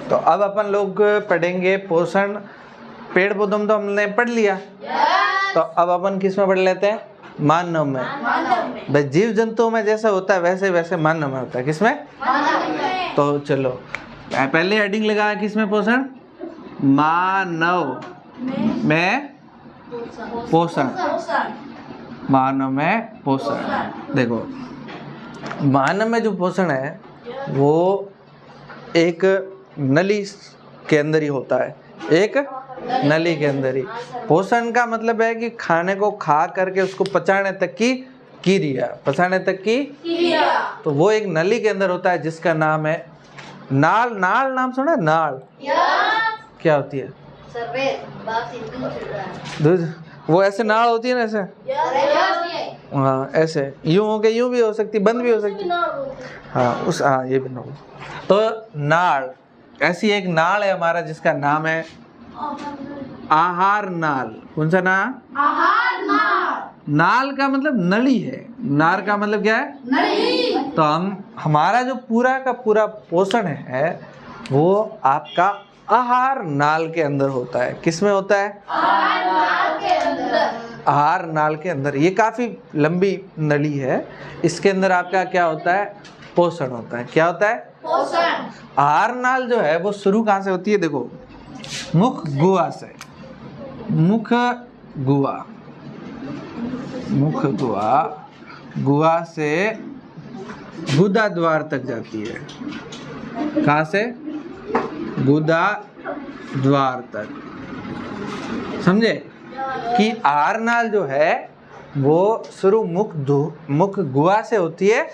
तो अब अपन लोग पढ़ेंगे पोषण। पेड़ पौधों में तो हमने पढ़ लिया, तो अब अपन किस में पढ़ लेते हैं? मानव में। भाई जीव जंतुओं में जैसा होता है वैसे वैसे मानव में होता है। किसमें? तो चलो पहले हेडिंग लगा किसमें? पोषण। मानव में पोषण। मानव में पोषण। देखो मानव में जो पोषण है वो एक नली के अंदर ही होता है, एक नली के अंदर ही। पोषण का मतलब है कि खाने को खा करके उसको पचाने तक की क्रिया, पचाने तक की क्रिया। तो वो एक नली के अंदर होता है जिसका नाम है नाल। नाल नाम सुना है? नाल क्या होती है? दूध। वो ऐसे नाल होती है ना, ऐसे? हाँ ऐसे, यूं हो के यूं भी हो सकती, बंद भी हो सकती। हाँ उस, हाँ ये भी ना। तो नाल, ऐसी एक नाल है हमारा जिसका नाम है आहार नाल। कौन सा नाल? आहार नाल। नाल का मतलब नली है, नार का मतलब क्या है? नली। तो हमारा जो पूरा का पूरा पोषण है वो आपका आहार नाल के अंदर होता है। किस में होता है? आहार नाल के अंदर। आहार नाल के अंदर। ये काफी लंबी नली है, इसके अंदर आपका क्या होता है? पोषण होता है। क्या होता है? पोषण। आहार नाल जो है वो शुरू कहाँ से होती है? देखो मुख गुहा से। मुख गुहा, मुख गुहा, गुहा से गुदा द्वार तक जाती है। कहाँ से? गुदा द्वार तक। समझे कि आहार नाल जो है वो शुरू मुख गुहा से होती है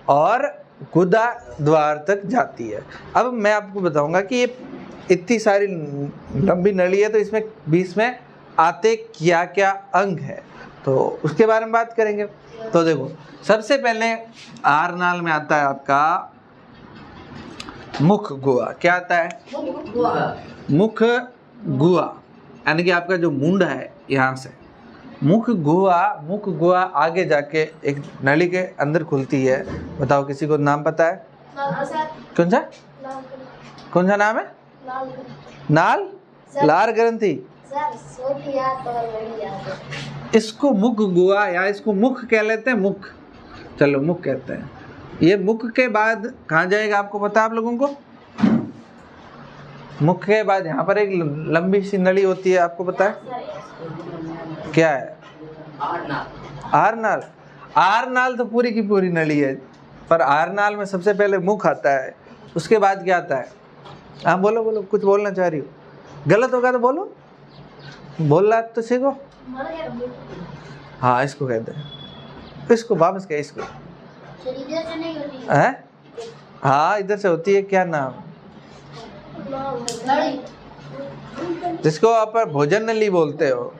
और गुदा द्वार तक जाती है। अब मैं आपको बताऊंगा कि ये इतनी सारी लंबी नली है तो इसमें बीच में आते क्या क्या अंग है, तो उसके बारे में बात करेंगे। तो देखो सबसे पहले आहार नाल में आता है आपका मुख गुहा। क्या आता है? मुख गुहा, यानी कि आपका जो मुंड है यहाँ से मुख गुहा। मुख गुहा आगे जाके एक नली के अंदर खुलती है। बताओ किसी को नाम पता है? कौन सा? कौन सा नाम है? नाल। लार ग्रंथि। इसको मुख गुहा या इसको मुख कह लेते हैं। मुख, चलो मुख कहते हैं। ये मुख के बाद कहाँ जाएगा आपको पता है आप लोगों को? मुख के बाद यहाँ पर एक लंबी सी नली होती है, आपको पता है क्या है? आहार नाल। आहार नाल तो पूरी की पूरी नली है, पर आहार नाल में सबसे पहले मुख आता है, उसके बाद क्या आता है? हाँ बोलो बोलो, कुछ बोलना चाह रही हो? गलत होगा तो बोलो, बोलना तो सीखो। हाँ इसको कहते हैं, इसको वापस कह, इसको है। हाँ इधर से होती है। क्या नाम? जिसको आप भोजन नली बोलते हो।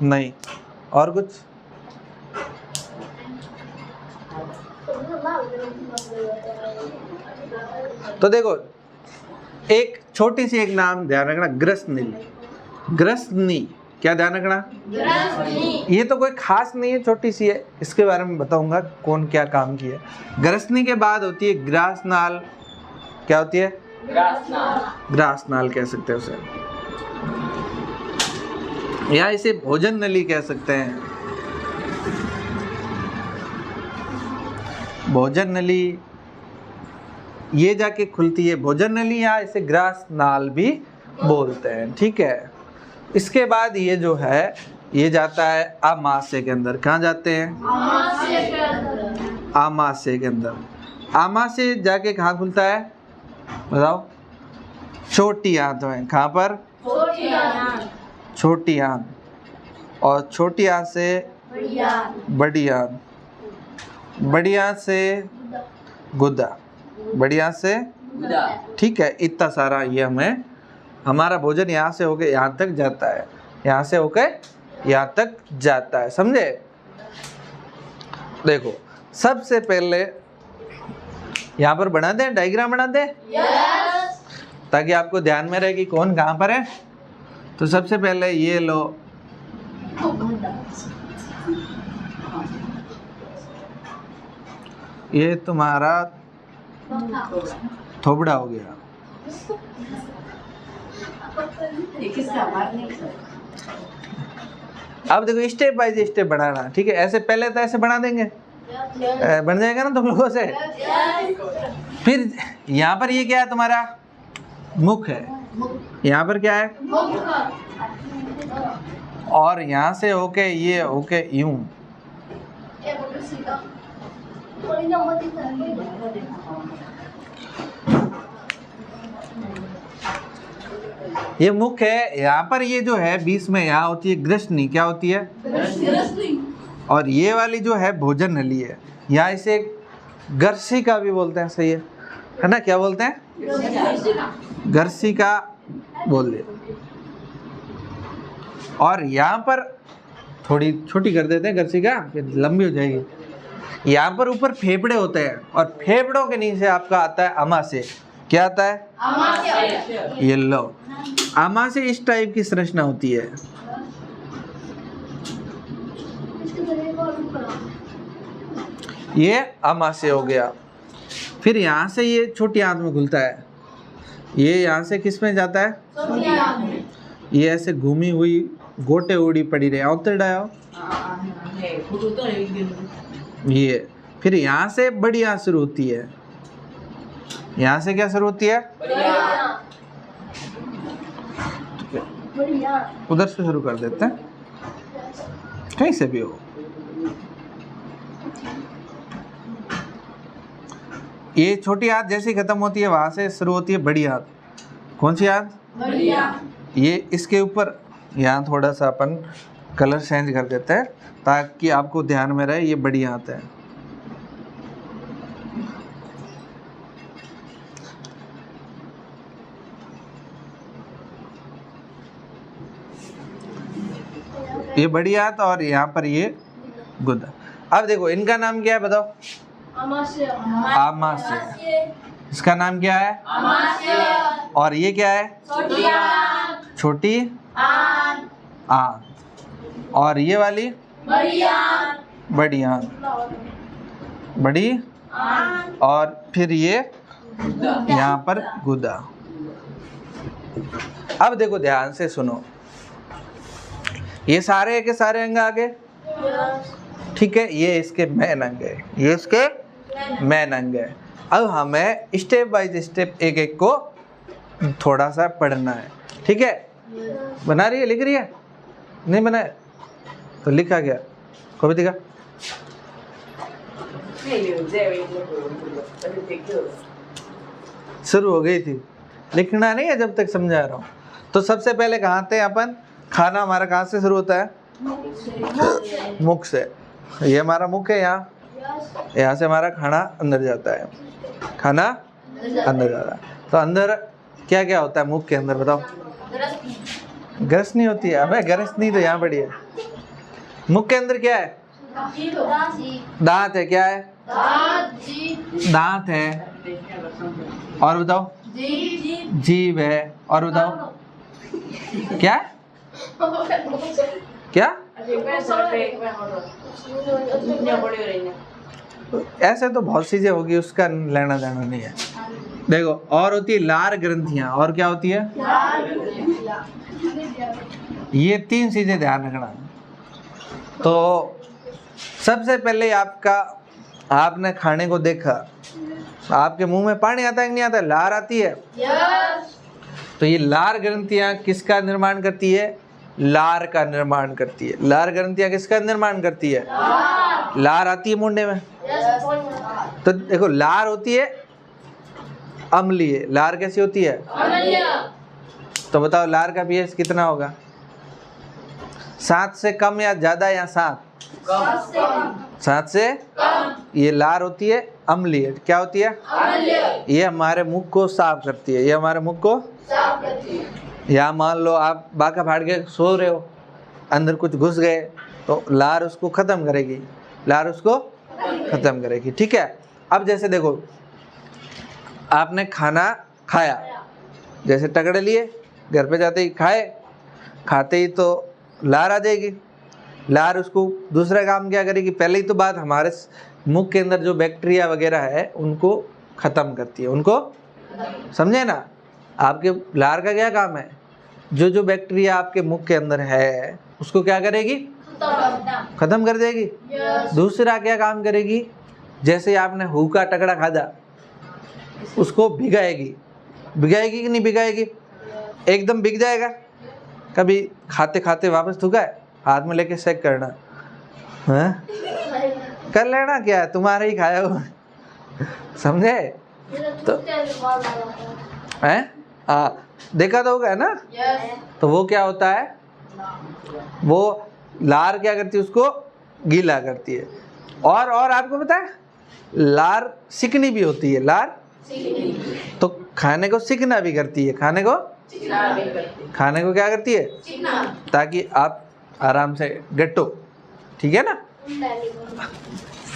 नहीं, और कुछ? तो देखो एक छोटी सी एक नाम ध्यान रखना, ग्रसनी। ग्रसनी क्या ध्यान रखना? ये तो कोई खास नहीं है, छोटी सी है, इसके बारे में बताऊंगा कौन क्या काम किया। ग्रसनी के बाद होती है ग्रास नाल। क्या होती है? ग्रास नाल। ग्रास नाल कह सकते हैं उसे, या इसे भोजन नली कह सकते हैं। भोजन नली ये जाके खुलती है भोजन नली, या इसे ग्रास नाल भी बोलते हैं। ठीक है, इसके बाद ये जो है ये जाता है आमाशय के अंदर। कहाँ जाते हैं? आमाशय के अंदर। आमाशय के अंदर। आमाशय जाके कहाँ खुलता है बताओ? छोटी आंत में। कहाँ पर? छोटी आंत। छोटी आंत, और छोटी आंत से बड़ी आंत, बड़ी आंत से गुदा, बड़ी आंत से गुदा। ठीक है, इतना सारा ये हमें हमारा भोजन यहाँ से होके यहाँ तक जाता है, यहाँ से होके यहाँ तक जाता है। समझे? देखो सबसे पहले यहाँ पर बना दें, डायग्राम बना दें। yes! ताकि आपको ध्यान में रहे कि कौन कहाँ पर है। तो सबसे पहले ये लो, ये तुम्हारा थोबड़ा हो गया। अब देखो स्टेप बाय स्टेप बढ़ाना, ठीक है। ऐसे पहले तो ऐसे बना देंगे, बन जाएगा ना तुम लोगों से। फिर यहाँ पर ये क्या है तुम्हारा, मुख है। यहाँ पर क्या है, और यहाँ से होके ये होके यूं। ये मुख है। यहाँ पर ये जो है बीच में यहाँ होती है ग्रसनी। क्या होती है, और ये वाली जो है भोजन नली है। यहाँ इसे गर्सिका भी बोलते हैं, सही है ना। क्या बोलते हैं, गर्सिका बोल दे। और यहाँ पर थोड़ी छोटी कर देते हैं गर्सिका, फिर लंबी हो जाएगी। यहाँ पर ऊपर फेफड़े होते हैं, और फेफड़ों के नीचे आपका आता है आमाशय। क्या आता है, आमाशय। ये लो, आमाशय इस टाइप की संरचना होती है। ये आमाशय हो गया। फिर यहाँ से ये छोटी आंत में खुलता है। ये यहाँ से किस में जाता है, छोटी आंत में। ये ऐसे घूमी हुई गोटे उड़ी पड़ी रहे औतर डायो। ये फिर यहाँ से बड़ी आंत शुरू होती है। यहाँ से क्या शुरू होती है, उधर से शुरू कर देते हैं, कहीं से भी हो। ये छोटी आंत जैसे खत्म होती है, वहां से शुरू होती है बड़ी आंत। कौन सी आंत, बड़ी आंत। ये इसके ऊपर यहाँ थोड़ा सा अपन कलर चेंज कर देते हैं ताकि आपको ध्यान में रहे, ये बड़ी आंत है। ये बड़ी आंत, और यहाँ पर ये गुदा। अब देखो इनका नाम क्या है बताओ, आमाशय। आमाशय। इसका नाम क्या है, आमाशय। और ये क्या है, छोटी आंत। छोटी आंत। और ये वाली बड़ी आंत। बड़ी आंत। बड़ी आंत। और फिर ये यहाँ पर गुदा। अब देखो ध्यान से सुनो, ये सारे के सारे अंग आ गए, ठीक है। ये इसके मेन अंग है, ये इसके मेन अंग है। अब हमें स्टेप बाय स्टेप एक एक को थोड़ा सा पढ़ना है, ठीक है। बना रही है, लिख रही है, नहीं बनाया तो लिखा गया, को भी दिखा। शुरू हो गई थी, लिखना नहीं है जब तक समझा रहा हूँ। तो सबसे पहले कहाँ थे अपन, खाना हमारा कहाँ से शुरू होता है, मुख से। ये हमारा मुख है, यहाँ से हमारा खाना अंदर जाता है, खाना अंदर जाता है। तो अंदर क्या क्या होता है मुख के अंदर बताओ, ग्रसनी होती है। अबे ग्रसनी तो यहाँ पड़ी है। मुख के अंदर क्या है, दांत है। क्या है, दांत है। और बताओ, जीभ है। और बताओ क्या क्या, ऐसे तो बहुत चीजें होगी, उसका लेना देना नहीं है। देखो और होती है लार ग्रंथियां। और क्या होती है, ये तीन चीजें ध्यान रखना। तो सबसे पहले आपने खाने को देखा, आपके मुंह में पानी आता है कि नहीं आता है, लार आती है। तो ये लार ग्रंथियां किसका निर्माण करती है, लार का निर्माण करती है। लार ग्रंथियां किसका निर्माण करती है, लार आती है मुंडे में। तो देखो लार होती है अम्लीय। लार कैसी होती है, तो बताओ लार का पीएच कितना होगा, 7 से कम या ज्यादा, या 7? 7 से ये लार होती है अम्लीय। क्या होती है, ये हमारे मुख को साफ करती है। ये हमारे मुख को साफ करती है। या मान लो आप बाका फाड़ के सो रहे हो, अंदर कुछ घुस गए, तो लार उसको खत्म करेगी, लार उसको खत्म करेगी, ठीक है। अब जैसे देखो आपने खाना खाया, जैसे टकरे लिए, घर पे जाते ही खाए, खाते ही तो लार आ जाएगी। लार उसको दूसरा काम क्या करेगी, पहले ही तो बात हमारे मुख के अंदर जो बैक्टीरिया वगैरह है उनको खत्म करती है, उनको समझे ना। आपके लार का क्या काम है, जो जो बैक्टीरिया आपके मुख के अंदर है उसको क्या करेगी, खत्म कर देगी। दूसरा क्या काम करेगी, जैसे आपने हू का टकड़ा खाधा उसको भिगाएगी, भिगाएगी कि नहीं भिगाएगी, एकदम भिग जाएगा। कभी खाते खाते वापस थूका है, हाथ में लेके चेक करना, हाँ कर लेना, क्या है तुम्हारे ही खाया हुआ, समझे। तो है हाँ, देखा तो होगा ना। तो वो क्या होता है, वो लार क्या करती है, उसको गीला करती है। और आपको पता है लार सिकनी भी होती है, लार तो खाने को सिकना भी करती है, खाने को क्या करती है, ताकि आप आराम से गट्टो, ठीक है ना।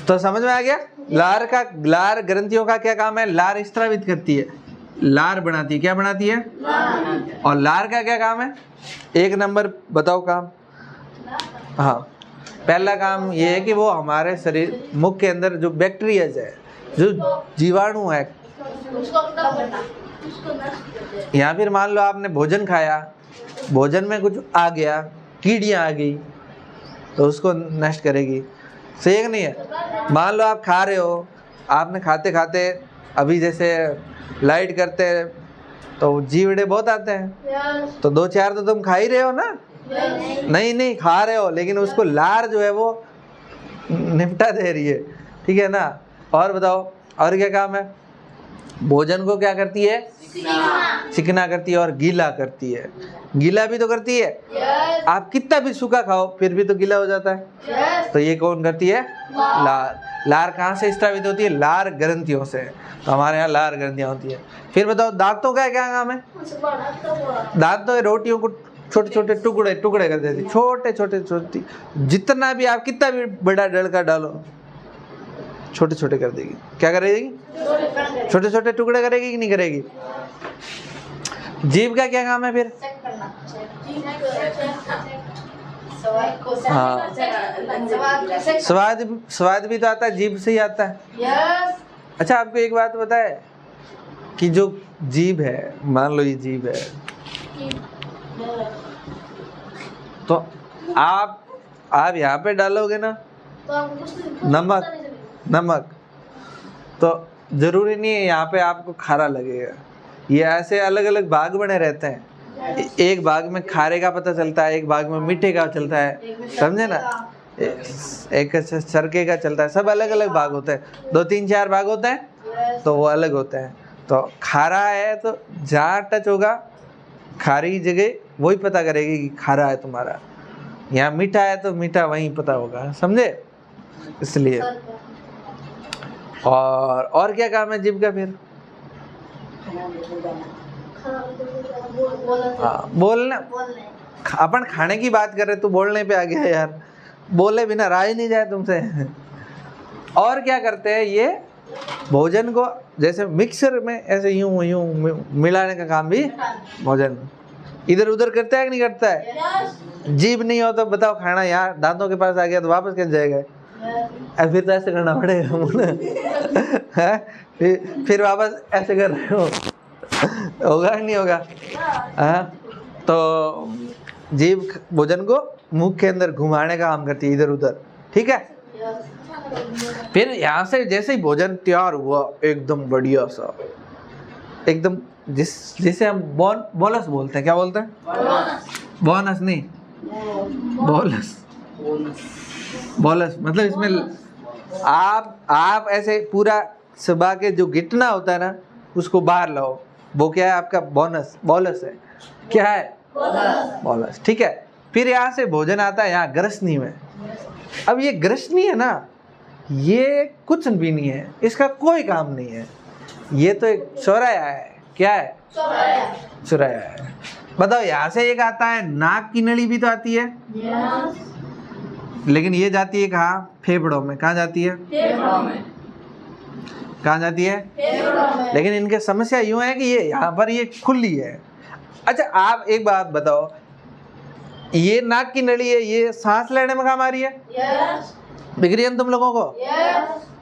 तो समझ में आ गया। लार ग्रंथियों का क्या काम है, लार स्त्रावित करती है, लार बनाती है, क्या बनाती है, और लार का क्या काम है, एक नंबर बताओ काम। हाँ, पहला काम ये है कि वो हमारे शरीर मुख के अंदर जो बैक्टीरियाज है, जो जीवाणु है, या फिर मान लो आपने भोजन खाया, भोजन में कुछ आ गया, कीड़ियाँ आ गई तो उसको नष्ट करेगी, सही है कि नहीं है। मान लो आप खा रहे हो, आपने खाते खाते अभी जैसे लाइट करते हैं तो जीवड़े बहुत आते हैं, तो 2-4 तो तुम खा ही रहे हो ना, नहीं खा रहे हो, लेकिन उसको लार जो है वो निपटा दे रही है, ठीक है ना। और बताओ और क्या काम है, भोजन को क्या करती है, चिकना करती है और गीला करती है। गीला भी तो करती है, आप कितना भी सूखा खाओ फिर भी तो गीला हो जाता है। तो ये कौन करती है, लार। लार कहाँ से स्त्रावित होती है, लार ग्रंथियों से। तो हमारे यहाँ लार ग्रंथियाँ होती है। फिर बताओ दांतों का क्या काम है, दांत तो रोटियों को छोटे छोटे टुकड़े कर देती, छोटे, जितना भी आप कितना भी बड़ा डलका डालो छोटे छोटे कर देगी। क्या करेगी, छोटे छोटे टुकड़े करेगी कि नहीं करेगी। जीभ का क्या काम है फिर, हाँ स्वाद भी तो आता है, जीभ से ही आता है। अच्छा आपको एक बात पता है कि जो जीभ है, मान लो ये जीभ है, तो आप यहाँ पे डालोगे ना नमक, तो जरूरी नहीं है यहाँ पे आपको खारा लगेगा। ये ऐसे अलग अलग भाग बने रहते हैं, एक भाग में खारे का पता चलता है, एक भाग में मीठे का चलता है, समझे ना, एक सरके का चलता है, सब अलग अलग भाग होते हैं। 2-3-4 भाग होते हैं तो वो अलग होते हैं। तो खारा है तो जहाँ टच होगा खारी जगह वही पता करेगी कि खारा है तुम्हारा, यहाँ मीठा है तो मीठा वहीं पता होगा, समझे। इसलिए और क्या काम है जीभ का फिर, हाँ बोलना। अपन खाने की बात कर रहे तो बोलने पे आ गया यार, बोले बिना राह ही नहीं जाए तुमसे। और क्या करते हैं ये, भोजन को जैसे मिक्सर में ऐसे यूं मिलाने का काम भी भोजन इधर उधर करता है कि नहीं करता है। जीभ नहीं हो तो बताओ, खाना यहाँ दांतों के पास आ गया तो वापस कैसे जाएगा, फिर तो ऐसे करना पड़ेगा। फिर वापस ऐसे कर रहे हो, होगा कि नहीं होगा। हाँ, तो जीभ भोजन को मुख के अंदर घुमाने का काम करती है इधर उधर, ठीक है। फिर यहाँ से जैसे ही भोजन तैयार हुआ एकदम बढ़िया सा, एकदम जिसे हम बोनस बोलते हैं, क्या बोलते हैं, बोनस नहीं, बोलस मतलब इसमें आप ऐसे पूरा सुबह के जो गिटना होता है ना उसको बाहर लाओ, वो क्या है आपका बोलस है, क्या है बोलस, ठीक है। फिर यहाँ से भोजन आता है यहाँ ग्रसनी में। अब ये ग्रसनी है ना, ये कुछ भी नहीं है, इसका कोई काम नहीं है, ये तो एक चौराया है। क्या है, चौराया है। बताओ यहाँ से एक आता है, नाक की नली भी तो आती है, लेकिन ये जाती है कहाँ, फेफड़ों में। कहाँ जाती है, कहाँ जाती है, लेकिन इनके समस्या यूं है कि ये यहाँ पर ये खुली है। अच्छा आप एक बात बताओ, ये नाक की नली है, ये सांस लेने में काम आ रही है। दिख रही है तुम लोगों को?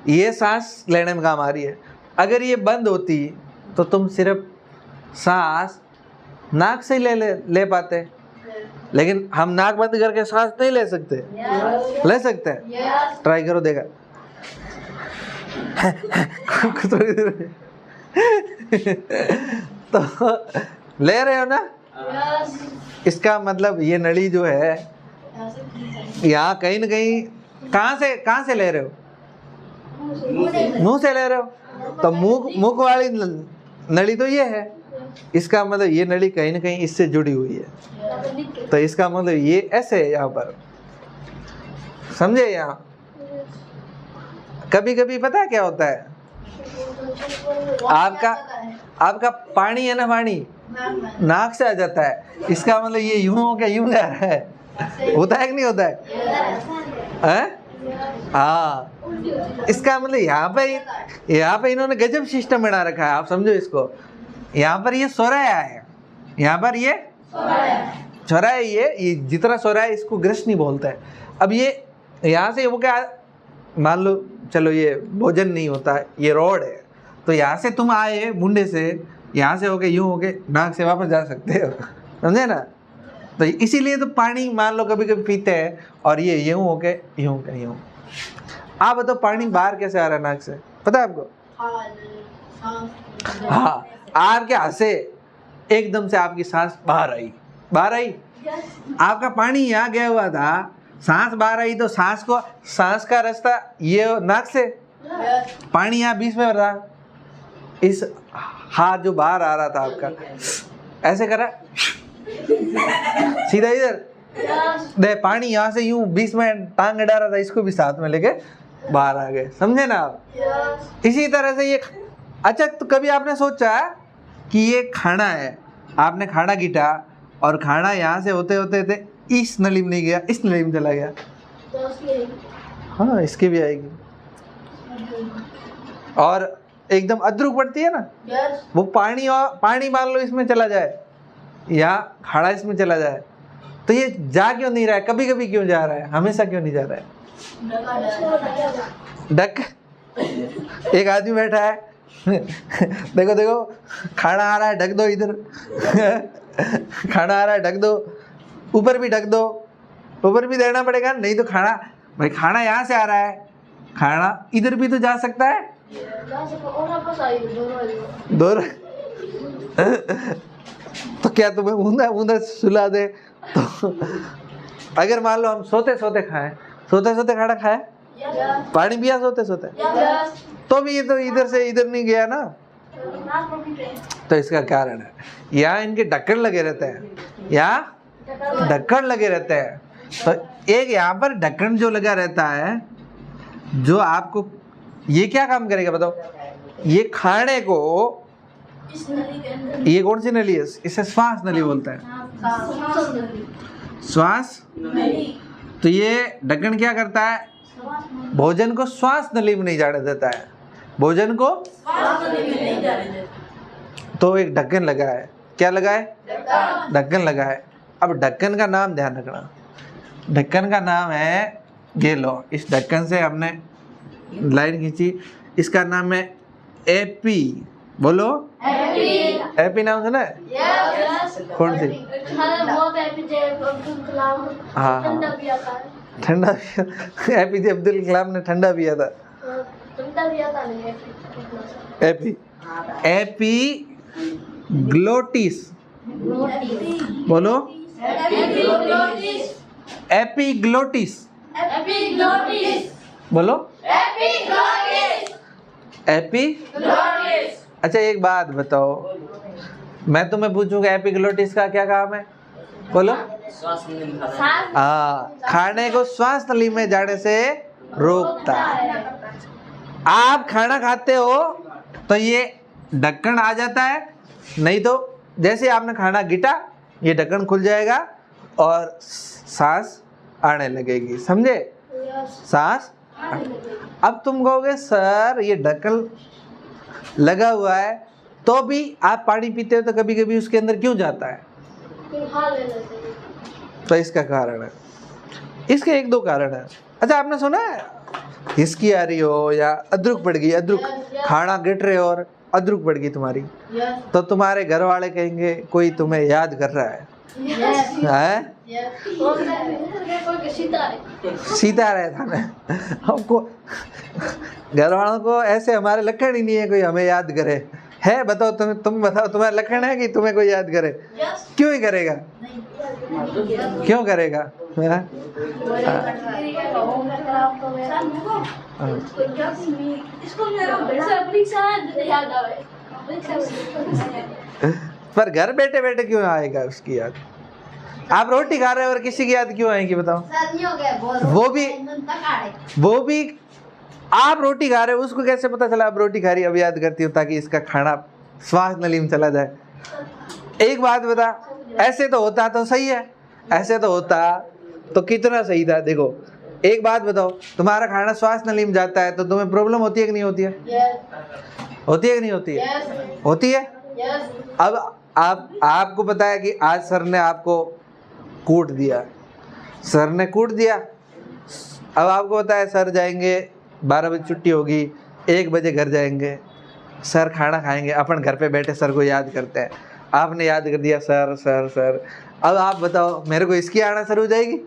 ये सांस लेने में काम आ रही है। अगर ये बंद होती तो तुम सिर्फ सांस नाक से ही ले पाते, लेकिन हम नाक बंद करके सांस नहीं ले सकते। ले सकते हैं? ट्राई करो, देखा। तो ले रहे हो ना? इसका मतलब ये नली जो है यहाँ कहीं ना कहीं कहाँ से ले रहे हो? मुंह से ले रहे हो। तो मुंह वाली नली तो ये है। इसका मतलब ये नली कहीं ना कहीं इससे जुड़ी हुई है। तो इसका मतलब ये ऐसे है यहाँ पर, समझे? यहाँ कभी कभी पता है क्या होता है, आपका पानी है ना, पानी नाक से आ जाता है। इसका मतलब ये यूं हो क्या यूं जा रहा है? होता है कि नहीं होता है? हाँ, इसका मतलब यहाँ पे इन्होंने गजब सिस्टम बना रखा है। आप समझो इसको। यहाँ पर ये सोराया है, यहाँ पर ये चौराहा है। ये जितना सोराया है इसको ग्रसनी बोलता है। अब ये यहाँ से वो क्या, मान लो चलो ये भोजन नहीं होता है, ये रोड है। तो यहाँ से तुम आए मुंडे से, यहाँ से होके यूं होके नाक से वापस जा सकते हो, समझे ना? तो इसीलिए तो पानी मान लो कभी कभी पीते हैं और ये यूं होके यूं। आप बताओ पानी बाहर कैसे आ रहा है नाक से, पता है आपको? हाँ, आपके हाथ से एकदम से आपकी सांस बाहर आई। आपका पानी यहाँ गया हुआ था, सांस बाहर आई, तो सांस का रास्ता ये नाक से, पानी यहाँ बीच में रहा। इस हाथ जो बाहर आ रहा था आपका, ऐसे करा सीधा इधर दे, पानी यहाँ से यूं बीच में टांग अड़ा रहा था, इसको भी साथ में लेके बाहर आ गए। समझे ना आप? इसी तरह से ये। अच्छा, तो कभी आपने सोचा कि ये खाना है, आपने खाना गिटा और खाना यहाँ से होते होते इस नली में नहीं गया, इस नली में चला गया? हाँ, इसकी भी आएगी। और एकदम अद्रुक पड़ती है ना, वो पानी मान लो इसमें चला जाए या खाड़ा इसमें चला जाए, तो ये जा क्यों नहीं रहा है? कभी कभी क्यों जा रहा है, हमेशा क्यों नहीं जा रहा है? डक एक आदमी बैठा है, देखो खाना आ रहा है, ढक दो इधर। खाना आ रहा है, ढक दो, ऊपर भी ढक दो, ऊपर भी देना पड़ेगा, नहीं तो खाना यहाँ से आ रहा है, खाना इधर भी तो जा सकता है। दोनों तो क्या तुम्हें ऊंधा सुला दे? तो अगर मान लो हम सोते सोते खाना खाए, पानी पिया सोते तो भी ये तो इधर से इधर नहीं गया ना। तो इसका कारण है यहाँ इनके ढक्कन लगे रहते हैं, तो एक यहाँ पर ढक्कन जो लगा रहता है, जो आपको ये क्या काम करेगा बताओ? ये खाने को, ये कौन सी नली है? इसे श्वास नली बोलते हैं। श्वास। तो ये ढक्कन क्या करता है? भोजन को श्वास नली में नहीं जाने देता है, भोजन को। तो एक ढक्कन लगा है, क्या लगा है? ढक्कन लगा है। अब ढक्कन का नाम ध्यान रखना, ढक्कन का नाम है, ये लो, इस ढक्कन से हमने लाइन खींची, इसका नाम है एपी। बोलो एपी नाम सुना है? कौन सी? हाँ, ठंडा एपीजे अब्दुल कलाम ने ठंडा पिया था। AP glottis. बोलो एपिग्लोटिस। बोलो एपिग्लोटिस। अच्छा, एक बात बताओ, मैं तुम्हें पूछूंगा एपिग्लोटिस का क्या काम है? बोलो। हाँ, खाने को श्वास नली में जाने से रोकता है। आप खाना खाते हो तो ये ढक्कन आ जाता है, नहीं तो जैसे आपने खाना गिटा ये ढक्कन खुल जाएगा और सांस आने लगेगी। समझे? सांस। अब तुम कहोगे सर ये ढक्कन लगा हुआ है तो भी आप पानी पीते हो तो कभी कभी उसके अंदर क्यों जाता है? तो इसका कारण है। इसके एक दो कारण है। अच्छा आपने सुना है हिसकी आ रही हो या अदरुक पड़ गई, अदरुक खाना गिट रहे हो और अदरुक पड़ गई तुम्हारी, तो तुम्हारे घर वाले कहेंगे कोई तुम्हें याद कर रहा है। सीता रहता है हमको, घर वालों को ऐसे हमारे लक्षण ही नहीं है कोई हमें याद करे। है बताओ तुम बताओ तुम्हारा लक्षण है कि तुम्हें कोई याद करे? क्यों ही करेगा, क्यों करेगा? पर घर बैठे बैठे क्यों आएगा उसकी याद? आप रोटी खा रहे हो और किसी की याद क्यों आएगी बताओ? वो भी आप रोटी खा रहे हो, उसको कैसे पता चला आप रोटी खा रही अब याद करती हो, ताकि इसका खाना श्वास नली में चला जाए। एक बात बता, ऐसे तो होता तो सही है, ऐसे तो होता तो कितना सही था। देखो एक बात बताओ, तुम्हारा खाना श्वास नली में जाता है तो तुम्हें प्रॉब्लम होती है कि नहीं होती है? होती है कि नहीं होती है? होती है। अब आपको पता है कि आज सर ने आपको कूट दिया, सर ने कूट दिया। अब आपको पता है सर जाएंगे 12 बजे छुट्टी होगी, 1 बजे घर जाएंगे, सर खाना खाएंगे, अपन घर पे बैठे सर को याद करते हैं। आपने याद कर दिया सर सर सर। अब आप बताओ मेरे को इसकी आना शुरू हो जाएगी?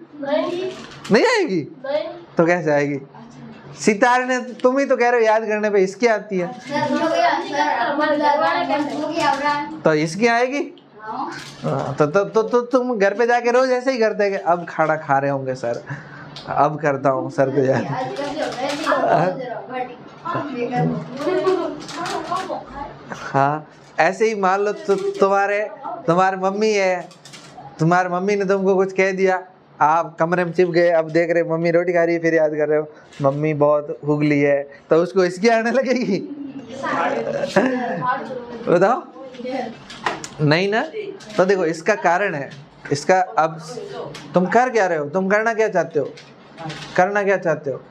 नहीं आएगी। तो कैसे आएगी? सितारे ने, तुम ही तो कह रहे हो याद करने पे इसकी आती है, तो इसकी आएगी। तो तुम घर पे जाके रोज ऐसे ही करते हैं कि अब खाना खा रहे होंगे सर, अब करता हूँ सर को याद। हाँ ऐसे ही मान लो तुम्हारे मम्मी है, तुम्हारी मम्मी ने तुमको कुछ कह दिया, आप कमरे में चिप गए, अब देख रहे मम्मी रोटी खा रही है, फिर याद कर रहे हो मम्मी बहुत हुगली है, तो उसको इसकी आने लगेगी? बताओ नहीं ना। तो देखो इसका कारण है, इसका अब तुम कर क्या रहे हो, तुम करना क्या चाहते हो, करना क्या चाहते हो?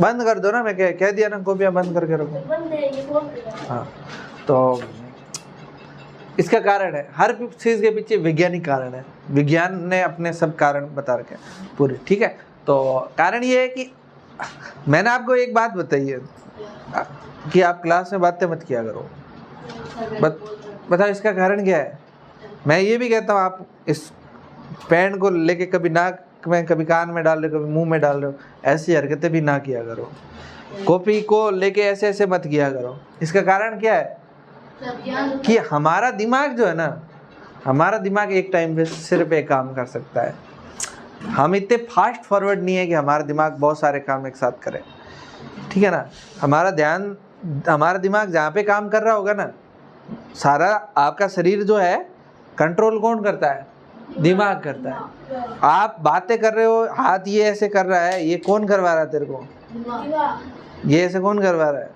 बंद कर दो ना, मैं कह दिया ना कॉपियां बंद करके रखो। हाँ तो इसका कारण है, हर चीज के पीछे वैज्ञानिक कारण है, विज्ञान ने अपने सब कारण बता रखे पूरे, ठीक है। तो कारण ये है कि मैंने आपको एक बात बताई है कि आप क्लास में बातें मत किया करो। बताओ इसका कारण क्या है? मैं ये भी कहता हूँ आप इस पेन को लेके कभी नाक में, कभी कान में डाल रहे हो, कभी मुंह में डाल रहे हो, ऐसी हरकतें भी ना किया करो। कॉपी को लेके ऐसे ऐसे मत किया करो। इसका कारण क्या है कि हमारा दिमाग जो है ना, हमारा दिमाग एक टाइम पे सिर्फ एक काम कर सकता है। हम इतने फास्ट फॉरवर्ड नहीं है कि हमारा दिमाग बहुत सारे काम एक साथ करे, ठीक है ना। हमारा दिमाग जहाँ पे काम कर रहा होगा ना, सारा आपका शरीर जो है कंट्रोल कौन करता है? दिमाग करता है। आप बातें कर रहे हो, हाथ ये ऐसे कर रहा है, ये कौन करवा रहा है तेरे को? ये ऐसे कौन करवा रहा है?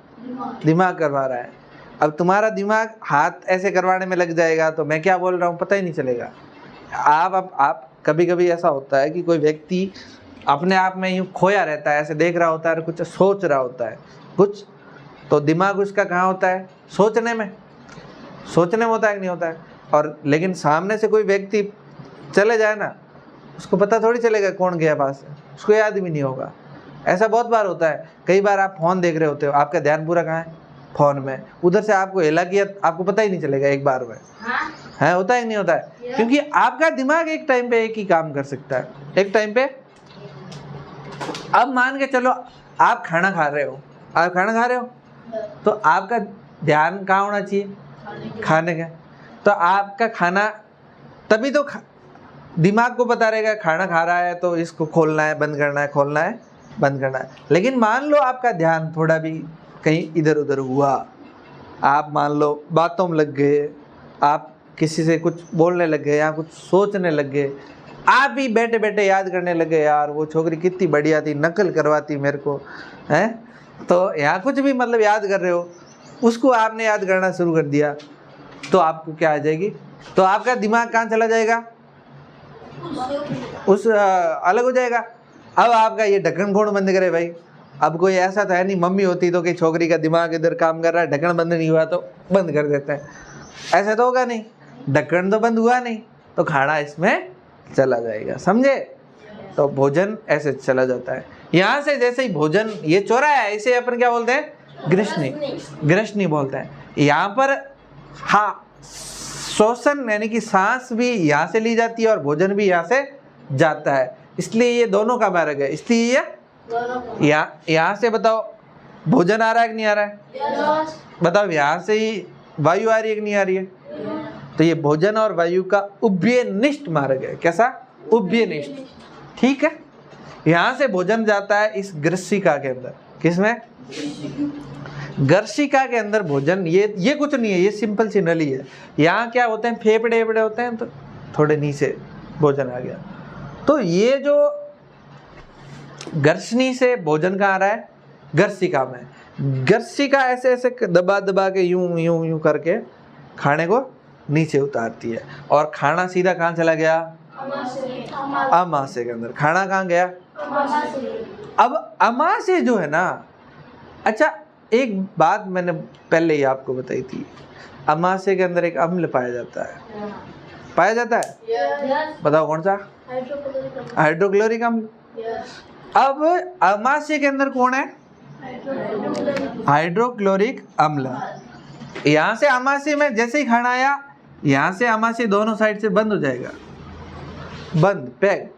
दिमाग करवा रहा है। अब तुम्हारा दिमाग हाथ ऐसे करवाने में लग जाएगा तो मैं क्या बोल रहा हूँ पता ही नहीं चलेगा। आप कभी कभी ऐसा होता है कि कोई व्यक्ति अपने आप में यूँ खोया रहता है, ऐसे देख रहा होता है, कुछ सोच रहा होता है कुछ, तो दिमाग उसका कहाँ होता है? सोचने में होता है कि नहीं होता है? और लेकिन सामने से कोई व्यक्ति चले जाए ना, उसको पता थोड़ी चलेगा कौन गया पास से, उसको याद भी नहीं होगा। ऐसा बहुत बार होता है। कई बार आप फ़ोन देख रहे होते हो, आपका ध्यान पूरा कहाँ है? फ़ोन में। उधर से आपको हिला किया, आपको पता ही नहीं चलेगा एक बार में। है होता है कि नहीं होता है? क्योंकि आपका दिमाग एक टाइम पे एक ही काम कर सकता है, एक टाइम पे। अब मान के चलो आप खाना खा रहे हो, तो आपका ध्यान कहाँ होना चाहिए? खाने का। तो आपका खाना, तभी तो दिमाग को पता रहेगा खाना खा रहा है तो इसको खोलना है, बंद करना है, खोलना है, बंद करना है। लेकिन मान लो आपका ध्यान थोड़ा भी कहीं इधर उधर हुआ, आप मान लो बातों में लग गए, आप किसी से कुछ बोलने लग गए या कुछ सोचने लग गए, आप भी बैठे बैठे याद करने लगे, यार वो छोकरी कितनी बढ़िया थी, नकल करवाती मेरे को, हैं? तो यहाँ कुछ भी मतलब याद कर रहे हो, उसको आपने याद करना शुरू कर दिया, तो आपको क्या आ जाएगी? तो आपका दिमाग कहाँ चला जाएगा? अलग हो जाएगा। अब आपका ये ढक्कन कौन बंद करे भाई? अब कोई ऐसा तो है नहीं, मम्मी होती तो कि छोकरी का दिमाग इधर काम कर रहा है, ढक्कन बंद नहीं हुआ तो बंद कर देता है। ऐसे तो होगा नहीं, ढक्कन तो बंद हुआ नहीं, तो खाना इसमें चला जाएगा, समझे। तो भोजन ऐसे चला जाता है। यहाँ से जैसे ही भोजन ये चौरा है, इसे अपन क्या बोलते हैं, ग्रसनी, ग्रसनी बोलते हैं। यहाँ पर हाँ श्वसन यानी कि सांस भी यहाँ से ली जाती है और भोजन भी यहाँ से जाता है, इसलिए ये दोनों का मार्ग है। इसलिए ये यहाँ से बताओ भोजन आ रहा है कि नहीं आ रहा है, बताओ यहाँ से ही वायु आ रही है कि नहीं आ रही है। तो ये भोजन और वायु का उभयनिष्ठ मार्ग है। कैसा, उभयनिष्ठ, ठीक है। यहाँ से भोजन जाता है इस ग्रसिका के अंदर, किसमें, गर्शिका के अंदर भोजन। ये कुछ नहीं है, ये सिंपल सी नली है। यहाँ क्या होते हैं, फेफड़े वेफड़े होते हैं, तो थोड़े नीचे भोजन आ गया। तो ये जो गर्शनी से भोजन कहाँ आ रहा है, गर्शिका में। गर्शिका ऐसे ऐसे दबा दबा के यूं यूं यूं करके खाने को नीचे उतारती है, और खाना सीधा कहाँ चला गया, अमाशय के अंदर। खाना कहाँ गया, अब अमाशय जो है ना, अच्छा एक बात मैंने पहले ही आपको बताई थी, अमाशय के अंदर एक अम्ल पाया जाता है, पाया जाता है, बताओ कौन सा, हाइड्रोक्लोरिक अम्ल। अब अमाशय के अंदर कौन है, हाइड्रोक्लोरिक अम्ल। यहाँ से अमाशय में जैसे ही खाना आया, यहाँ से अमाशय दोनों साइड से बंद हो जाएगा, बंद, पैक,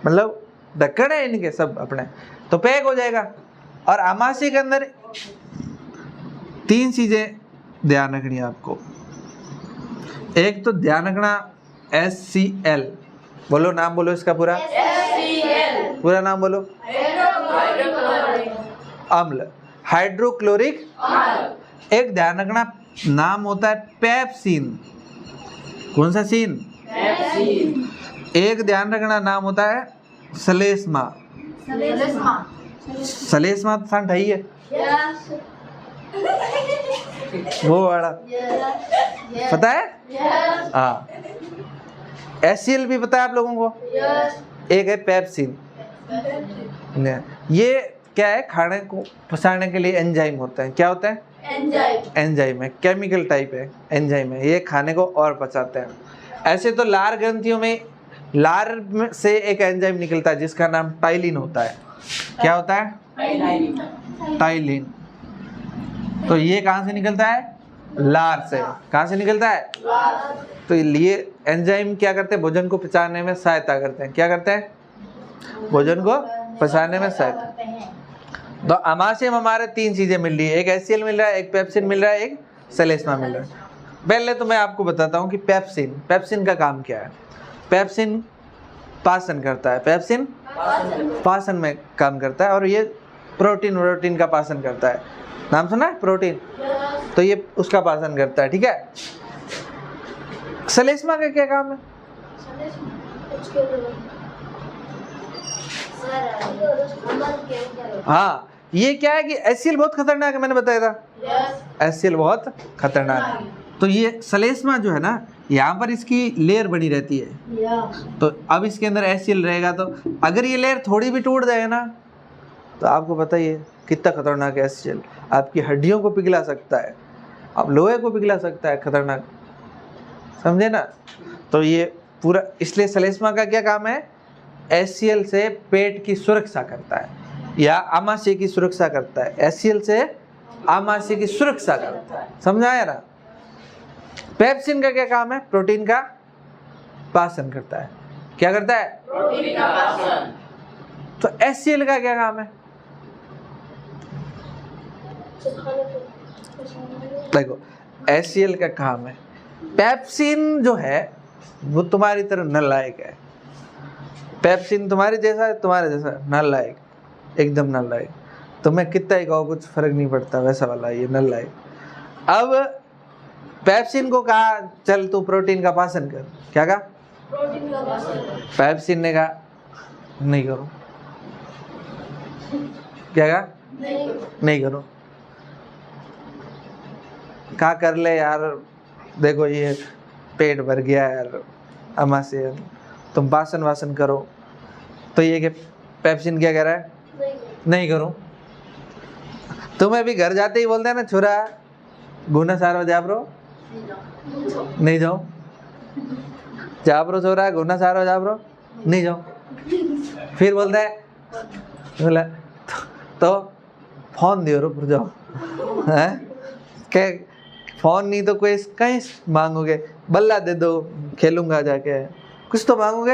मतलब ढक्कन है इनके सब अपने, तो पैक हो जाएगा। और अमाशय के अंदर 3 चीजें ध्यान रखनी है आपको। एक तो ध्यान रखना HCl, बोलो नाम बोलो इसका पूरा, HCl, पूरा नाम बोलो, अम्ल, हाइड्रोक्लोरिक अम्ल। एक ध्यान रखना नाम होता है पेप्सिन, कौन सा सीन, पेप्सिन। एक ध्यान रखना नाम होता है सलेस्मा, सलेस्मा तो सन ढाई है, वो वाला पता है, हाँ। HCl भी पता है आप लोगों को, एक है पेप्सिन। ये क्या है, खाने को पचाने के लिए एंजाइम होता है। क्या होता है, एंजाइम है, केमिकल टाइप है, एंजाइम है, ये खाने को और पचाते हैं। ऐसे तो लार ग्रंथियों में, लार में से एक एंजाइम निकलता है जिसका नाम टाइलिन होता है। क्या होता है, टाइलिन। तो ये कहाँ से निकलता है, लार से। कहाँ से निकलता है, तो ये एंजाइम क्या करते हैं, भोजन को पचाने में सहायता करते हैं। क्या करते हैं, भोजन को पचाने में सहायता। तो अमाशय में हमारे 3 चीजें मिल रही है, एक HCl मिल रहा है, एक पेप्सिन मिल रहा है, एक सलेस्मा मिल रहा है। पहले तो मैं आपको बताता हूँ कि पेप्सिन का काम क्या है। पेप्सिन पाचन करता है, पेप्सिन पाचन में काम करता है, और ये प्रोटीन का पाचन करता है। नाम सुना है, प्रोटीन, तो ये उसका पाचन करता है, ठीक है। सलेस्मा का क्या काम है, हाँ ये क्या है कि HCl बहुत खतरनाक है, मैंने बताया था, HCl बहुत खतरनाक है। तो ये सलेस्मा जो है ना, यहाँ पर इसकी लेयर बनी रहती है, तो अब इसके अंदर HCl रहेगा, तो अगर ये लेयर थोड़ी भी टूट जाए ना, तो आपको पता ही है कितना खतरनाक है HCl। आपकी हड्डियों को पिघला सकता है, आप लोहे को पिघला सकता है, खतरनाक, समझे ना। तो ये पूरा, इसलिए सलेस्मा का क्या काम है, HCl से पेट की सुरक्षा करता है या आमाशय की सुरक्षा करता है। HCl से आमाशय की सुरक्षा करता है, समझाया ना। पेप्सिन का क्या काम है, प्रोटीन का पाचन करता है। क्या करता है, प्रोटीन का पाचन। तो HCl का क्या काम है, देखो HCl का काम है, पेप्सिन जो है वो तुम्हारी तरह नालायक है। पेप्सिन तुम्हारे जैसा है, तुम्हारे जैसा नालायक, एकदम नालायक। तुम्हें कितना ही कहो कुछ फर्क नहीं पड़ता, वैसा वाला ये नालायक। अब पेप्सिन को कहा चल तू प्रोटीन का पाचन कर, क्या कहा, प्रोटीन का पाचन। पेप्सिन ने कहा नहीं करो, क्या कहा, नहीं करो। कहा कर ले यार, देखो ये पेट भर गया यार अमाशय, तुम पाचन वासन करो। तो ये कि पेप्सिन क्या कह रहा है, नहीं करूं। तुम्हें भी घर जाते ही बोलते हैं ना, छुरा गुना सारो जाबरो, नहीं जाओ। जाबरो सो रहा है, घुना सारो जाबरो, नहीं जाओ। फिर बोलता है बोला तो फोन दियो रुक जाओ, हैं के फोन नहीं तो कोई कहीं मांगोगे, बल्ला दे दो खेलूंगा जाके, कुछ तो मांगोगे,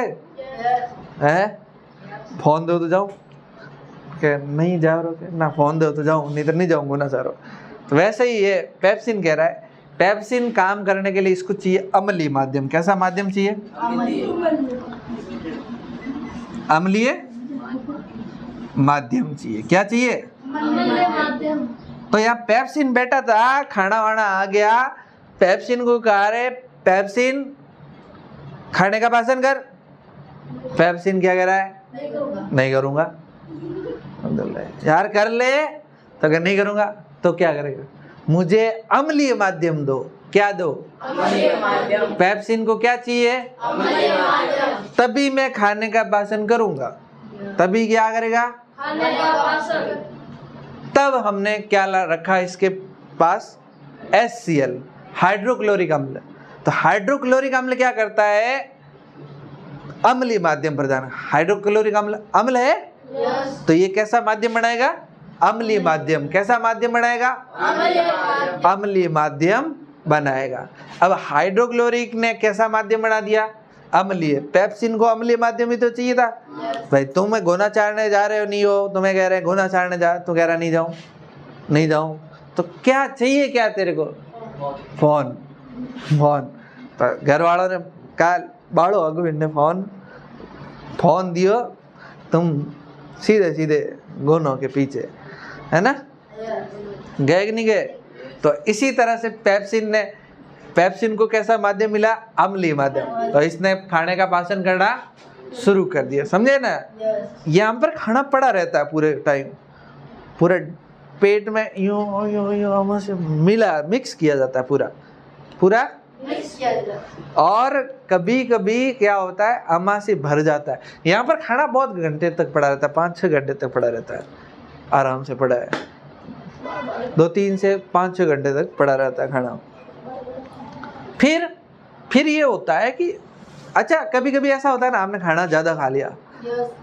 हैं फोन दो तो जाओ, के नहीं जा रहे ना, फोन दो तो जाऊं, नहीं तो नहीं जाऊंगा ना सारो। तो वैसे ही ये पेप्सिन कह रहा है, पेप्सिन काम करने के लिए इसको चाहिए अम्लीय माध्यम। कैसा माध्यम चाहिए? अम्लीय माध्यम चाहिए। क्या चाहिए? तो यहाँ पेप्सिन बैठा था, खाना वाना आ गया, पेप्सिन को कहा रहे पेप्सिन खाने का भाषण कर। पेप्सिन क्या कह रहा है? नहीं करूंगा। यार कर ले, तो अगर नहीं करूंगा तो क्या करेगा? मुझे अम्लीय माध्यम दो। क्या दो? पेप्सिन को क्या चाहिए? तभी मैं खाने का भाषण करूंगा। तभी क्या करेगा? तब हमने क्या रखा इसके पास? HCl, हाइड्रोक्लोरिक अम्ल। तो हाइड्रोक्लोरिक अम्ल क्या करता है? अम्लीय माध्यम प्रदान। हाइड्रोक्लोरिक अम्ल अम्ल है, तो ये कैसा माध्यम बनाएगा? अम्लीय माध्यम। कैसा माध्यम बनाएगा? अम्लीय माध्यम बनाएगा। अब हाइड्रोक्लोरिक ने कैसा माध्यम बना दिया? अम्लीय। पेप्सिन को अम्लीय माध्यम ही तो चाहिए था। भाई तुम घोना चारने जा रहे हो, नहीं हो, तुम्हें कह रहे हैं घोना चारने जा, तो कह रहा नहीं जाऊं, नहीं जाऊं, तो क्या चाहिए? क्या तेरे को? फोन। फोन। तो घर वालों ने कहा बाड़ो अगुन ने फोन दियो, तुम सीधे सीधे घोनों के पीछे, है ना? गए कि नहीं गए? तो इसी तरह से पेप्सिन को कैसा माध्यम मिला? अम्लीय माध्यम। तो इसने खाने का पाचन करना शुरू कर दिया। समझे ना? यहाँ पर खाना पड़ा रहता है पूरे टाइम, पूरे पेट में यूं यूं यूं से मिक्स किया जाता है, पूरा मिक्स किया जाता है। और कभी कभी क्या होता है, अमाशय भर जाता है। यहाँ पर खाना बहुत घंटे तक पड़ा रहता है, 5-6 घंटे तक पड़ा रहता है, आराम से पड़ा है, 2-3 से 5-6 घंटे तक पड़ा रहता है खाना। फिर ये होता है कि अच्छा कभी कभी ऐसा होता है ना, आपने खाना ज़्यादा खा लिया,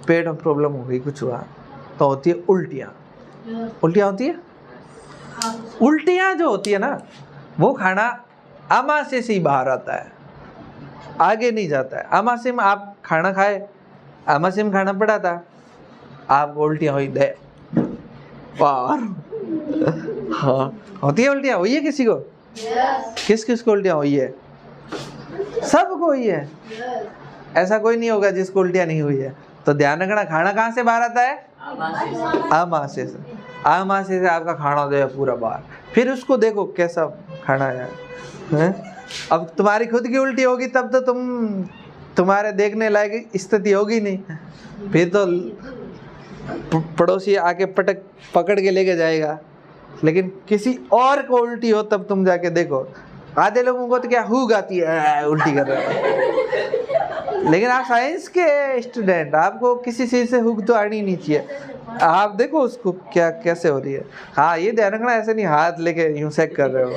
पेट में प्रॉब्लम हो गई, कुछ हुआ, तो होती है उल्टियाँ। उल्टियाँ होती है। उल्टियाँ जो होती है ना, वो खाना अमाशय से ही बाहर आता है, आगे नहीं जाता है। अमाशय में आप खाना खाए, अमाशय में खाना पड़ा था, आपको उल्टियाँ हुई दे पार। हाँ होती है उल्टियाँ, हुई है किसी को? किस को उल्टियाँ हुई है? सबको हुई है। ऐसा कोई नहीं होगा जिसको उल्टियाँ नहीं हुई है। तो ध्यान रखना, खाना कहाँ से बाहर आता है? अमाशय से। अमाशय से आपका खाना जो है पूरा बाहर। फिर उसको देखो कैसा खाना है। अब तुम्हारी खुद की उल्टी होगी तब तो तुम्हारे देखने लायक स्थिति होगी नहीं, फिर तो पड़ोसी आके पकड़ के लेके जाएगा। लेकिन किसी और को उल्टी हो तब तुम जाके देखो। आधे लोगों को तो क्या हुक आती है, उल्टी कर रहा है, लेकिन आप साइंस के स्टूडेंट, आपको किसी चीज से हुक तो आनी नहीं चाहिए। आप देखो उसको क्या कैसे हो रही है। हाँ ये ध्यान रखना, ऐसे नहीं हाथ लेके यूं सेक कर रहे हो,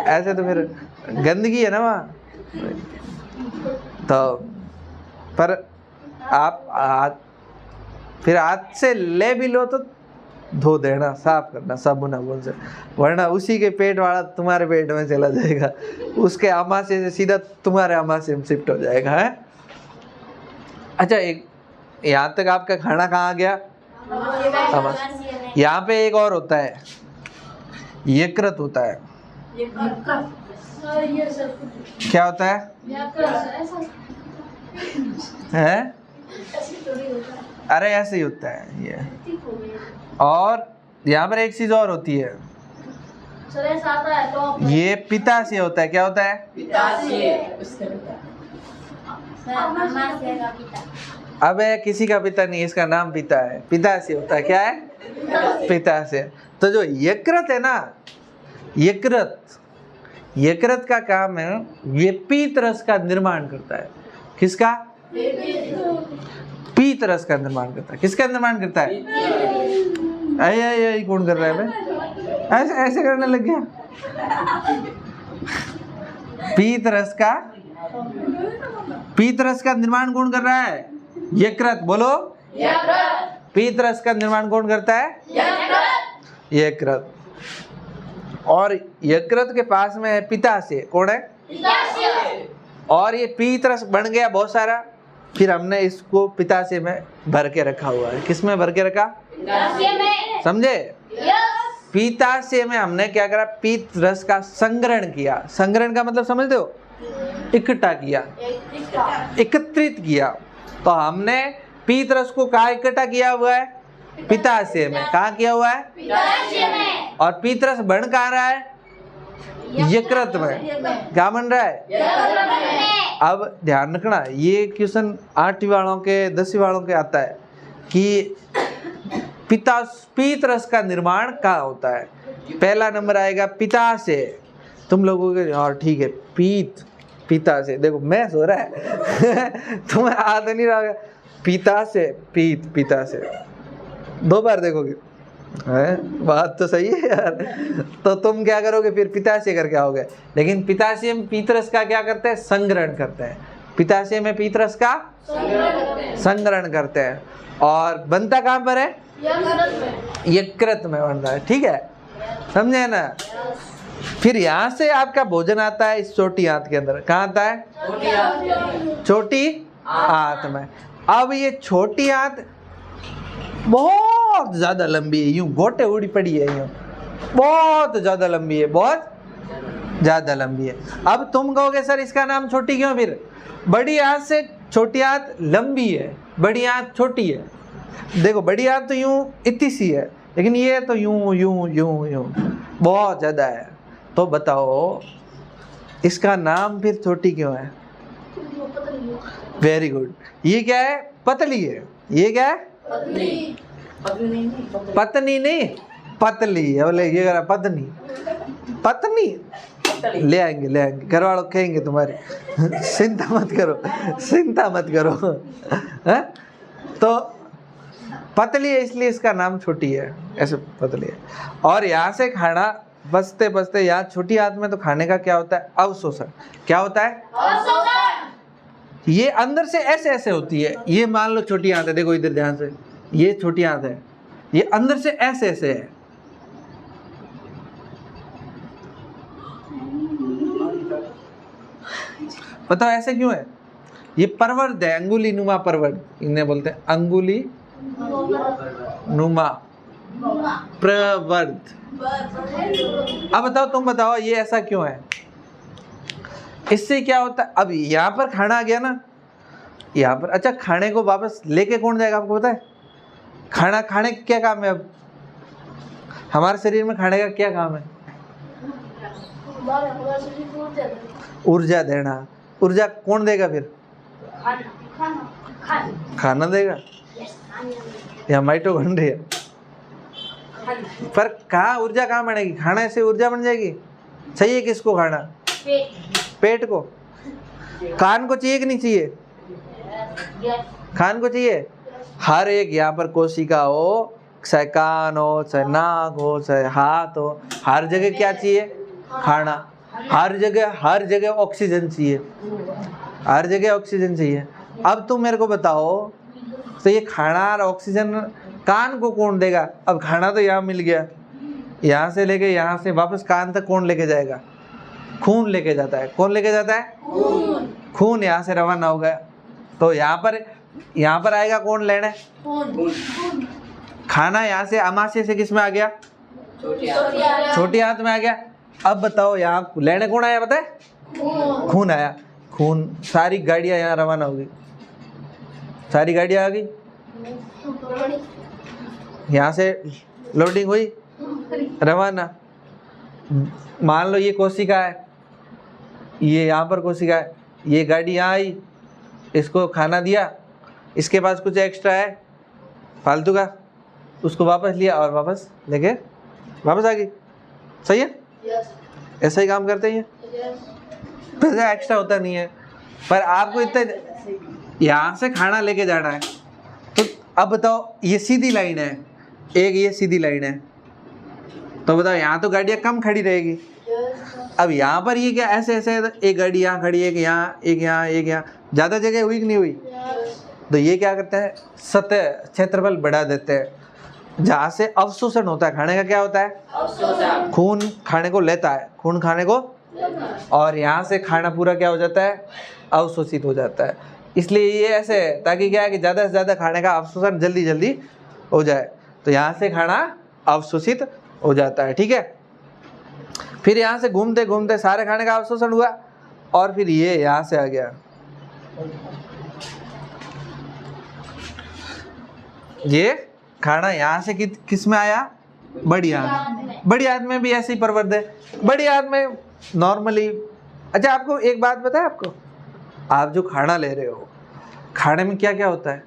ऐसे तो फिर गंदगी है ना वहाँ। तो पर आप फिर हाथ से ले भी लो तो धो देना, साफ करना साबुन से, वरना उसी के पेट वाला तुम्हारे पेट में चला जाएगा, उसके अमाशय से सीधा तुम्हारे अमाशय में शिफ्ट हो जाएगा, है? अच्छा, एक यहाँ तक आपका खाना कहाँ आ गया? यहाँ पे एक और होता है, यकृत होता है। क्या होता है? हैं? अरे ऐसे ही होता है ये। और यहाँ पर एक चीज और होती है, ये पित्ताशय होता है। क्या होता है? अब किसी का पिता नहीं, इसका नाम पिता है, पित्ताशय होता है। क्या है? पित्ताशय। तो जो यकृत है ना, यकृत का काम है, ये पीत रस का निर्माण करता है। किसका? पीत रस का निर्माण करता है। किसका निर्माण करता है? कौन कर रहा है? ऐसे करने लग गया। पीत रस का निर्माण कौन कर रहा है? यकृत। बोलो पीत रस का निर्माण कौन करता है? यकृत। और यकृत के पास में है पित्ताशय। कौन है? और ये पीत रस बन गया बहुत सारा, फिर हमने इसको पित्ताशय में भर के रखा हुआ है। किस में भर के रखा? समझे? पित्ताशय में हमने क्या करा? पीत रस का संग्रहण किया। संग्रहण का मतलब समझते हो? इकट्ठा किया, एकत्रित किया। तो हमने पीत रस को कहाँ इकट्ठा किया हुआ है? पित्ताशय में। कहाँ किया हुआ है? पित्ताशय में। और पीत रस बन कहाँ रहा है? यकृत में। क्या बन रहा है? यकृत में। अब ध्यान रखना, ये क्वेश्चन 8वीं वालों के 10वीं वालों के आता है कि पीत रस का निर्माण कहाँ होता है। पहला नंबर आएगा पित्ताशय। तुम लोगों के और ठीक है, पित्ताशय। देखो मैं सो रहा है तुम्हें याद नहीं रहा। पित्ताशय, पित्ताशय 2 बार देखोगे। बात तो सही है यार। तो तुम क्या करोगे फिर? पित्ताशय करके आओगे। लेकिन पित्ताशय में पीत रस का क्या करते हैं? संग्रहण करते हैं। पित्ताशय में पीत रस का संग्रहण करते हैं। और बनता कहाँ पर है? यकृत में बनता है। ठीक है, समझे ना? फिर यहाँ से आपका भोजन आता है इस छोटी आंत के अंदर। कहाँ आता है? छोटी आंत में। अब ये छोटी आंत बहुत ज्यादा लंबी है, यूं गोटे उड़ी पड़ी है, यूं बहुत ज्यादा लंबी है, बहुत ज्यादा लंबी है। अब तुम कहोगे सर इसका नाम छोटी क्यों? फिर बड़ी आंत से छोटी आंत लंबी है, बड़ी आंत छोटी है। देखो बड़ी आंत तो यूं इतनी सी है, लेकिन ये तो यूं यूं यूं यूं बहुत ज्यादा है। तो बताओ इसका नाम फिर छोटी क्यों है? Very good. ये क्या है? पतली है। ये क्या है? पत्नी नहीं, पतली है। बोले ये करा पत्नी ले आएंगे, घर वालों कहेंगे तुम्हारे चिंता मत करो है? तो पतली है इसलिए इसका नाम छोटी है, ऐसे पतली है। और यहाँ से खाना बचते बचते यहाँ छोटी आंत में तो खाने का क्या होता है? अवशोषण। क्या होता है? अवशोषण। ये अंदर से ऐसे ऐसे होती है। ये मान लो छोटी आंत है, देखो इधर ध्यान से, ये छोटी आंत है, ये अंदर से ऐसे ऐसे है। बताओ ऐसे क्यों है? ये प्रवर्ध है, अंगुली नुमा प्रवर्ध, इन्हें बोलते हैं अंगुली नुमा प्रवर्ध। अब बताओ, तुम बताओ ये ऐसा क्यों है? इससे क्या होता है? अब यहाँ पर खाना आ गया ना, यहाँ पर। अच्छा, खाने को वापस लेके कौन जाएगा? आपको पता है खाने का क्या काम है? अब हमारे शरीर में खाने का क्या काम है? ऊर्जा देना। ऊर्जा कौन देगा फिर? खाना देगा या माइटोकॉन्ड्रिया? पर कहाँ ऊर्जा कहाँ बनेगी? खाने से ऊर्जा बन जाएगी? चाहिए किसको खाना? पेट को। कान को चाहिए कि नहीं चाहिए? खान को चाहिए। हर एक यहाँ पर कोशिका हो, चाहे कान हो, चाहे नाक हो, चाहे हाथ हो, हर जगह क्या चाहिए? खाना। हर जगह ऑक्सीजन चाहिए, हर जगह ऑक्सीजन चाहिए। अब तुम मेरे को बताओ, तो ये खाना और ऑक्सीजन कान को कौन देगा? अब खाना तो यहाँ मिल गया, यहाँ से लेके यहाँ से वापस कान तक कौन लेके जाएगा? खून लेके जाता है। कौन लेके जाता है? खून यहाँ से रवाना हो गया। तो यहाँ पर आएगा कौन लेने? खाना यहाँ से अमाशय से किस में आ गया? छोटी आंत में आ गया। अब बताओ यहाँ लेने कौन आया? पता है? खून आया। खून, सारी गाड़ियाँ यहाँ रवाना हो गई, सारी गाड़ियाँ आ गई, यहाँ से लोडिंग हुई, रवाना। मान लो ये कोशिका है, ये यहाँ पर कोशिका है, ये गाड़ी यहाँ आई, इसको खाना दिया, इसके पास कुछ एक्स्ट्रा है फालतू का, उसको वापस लिया और वापस लेके वापस आ गई। सही है? ऐसा ही काम करते हैं। पैसा एक्स्ट्रा होता नहीं है, पर आपको इतना यहाँ से खाना लेके जाना है। तो अब बताओ, ये सीधी लाइन है, एक ये सीधी लाइन है, तो बताओ यहाँ तो गाड़ियाँ कम खड़ी रहेगी, अब यहाँ पर ये क्या ऐसे ऐसे एक गाड़ी यहाँ खड़ी है, एक यहाँ एक यहाँ एक यहाँ, ज़्यादा जगह हुई कि नहीं हुई? तो ये क्या करते हैं, सतह क्षेत्रफल बढ़ा देते हैं। जहाँ से अवशोषण होता है खाने का, क्या होता है? खून खाने को लेता है, खून खाने को, और यहाँ से खाना पूरा क्या हो जाता है? अवशोषित हो जाता है। इसलिए ये ऐसे है ताकि क्या है कि ज़्यादा से ज़्यादा खाने का अवशोषण जल्दी जल्दी हो जाए। तो यहाँ से खाना अवशोषित हो जाता है, ठीक है। फिर यहाँ से घूमते घूमते सारे खाने का अवशोषण हुआ और फिर ये यहाँ से आ गया। ये खाना यहाँ से किस में आया? बड़ी आंत। बड़ी आंत में भी ऐसे ही प्रवर्ध है। बड़ी आंत में नॉर्मली, अच्छा आपको एक बात बताए, आपको आप जो खाना ले रहे हो, खाने में क्या क्या होता है?